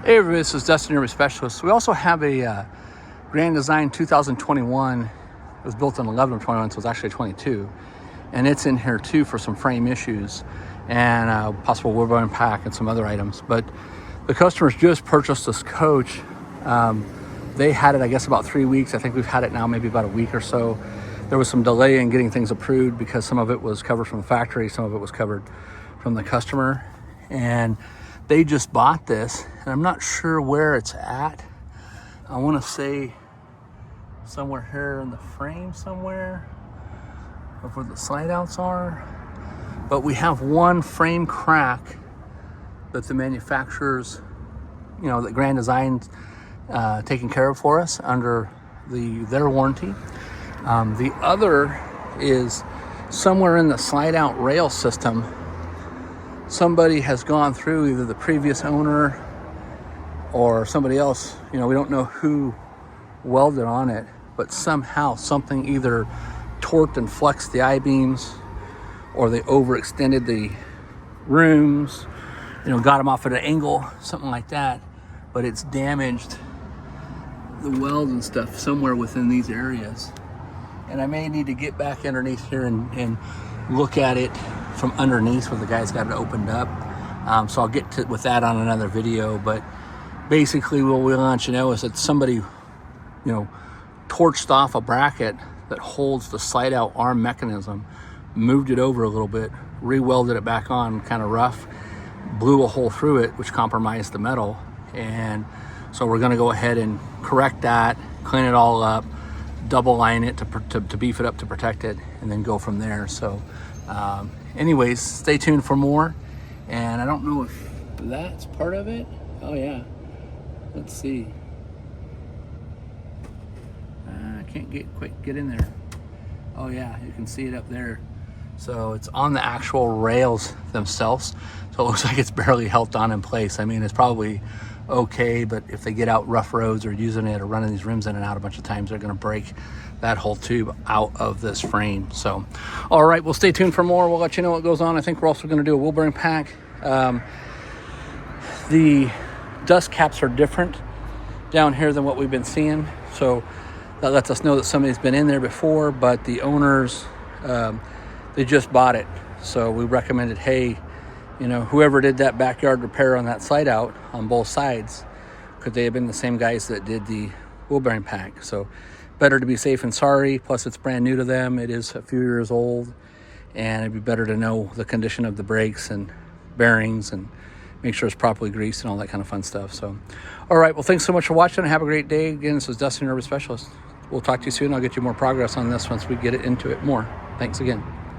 Hey everybody, this is Dustin, your specialist. We also have a Grand Design 2021. It was built in 11 of 21, so it's actually 22. And it's in here too for some frame issues and possible wood burn pack and some other items. But the customers just purchased this coach. They had it, I guess, about 3 weeks. I think we've had it now maybe about a week or so. There was some delay in getting things approved because some of it was covered from the factory, some of it was covered from the customer. And they just bought this, and I'm not sure where it's at. I want to say somewhere here in the frame somewhere, of where the slide outs are. But we have one frame crack that the manufacturers, that Grand Design's taking care of for us under their warranty. The other is somewhere in the slide out rail system. Somebody has gone through, either the previous owner or somebody else, we don't know who welded on it, but somehow something either torqued and flexed the I-beams, or they overextended the rooms, got them off at an angle, something like that, but it's damaged the weld and stuff somewhere within these areas. And I may need to get back underneath here and look at it from underneath where the guy's got it opened up. So I'll get with that on another video. But basically what we'll let you know is that somebody, torched off a bracket that holds the slide out arm mechanism, moved it over a little bit, re-welded it back on kind of rough, blew a hole through it, which compromised the metal. And so we're gonna go ahead and correct that, clean it all up, double line it to beef it up to protect it, and then go from there. So anyways, stay tuned for more. And I don't know if that's part of it. Oh yeah, let's see. I can't quite get in there. Oh yeah, you can see it up there. So it's on the actual rails themselves. So it looks like it's barely held on in place. I mean, it's probably okay, but if they get out rough roads or using it or running these rims in and out a bunch of times, they're gonna break that whole tube out of this frame. So, all right, we'll stay tuned for more. We'll let you know what goes on. I think we're also gonna do a wheel bearing pack. The dust caps are different down here than what we've been seeing. So that lets us know that somebody's been in there before, but the owners, they just bought it. So we recommended, hey, whoever did that backyard repair on that slide out on both sides, could they have been the same guys that did the wheel bearing pack? So better to be safe than sorry. Plus it's brand new to them. It is a few years old, and it'd be better to know the condition of the brakes and bearings and make sure it's properly greased and all that kind of fun stuff. So, all right. Well, thanks so much for watching. Have a great day. Again, this is Dustin, your specialist. We'll talk to you soon. I'll get you more progress on this once we get into it more. Thanks again.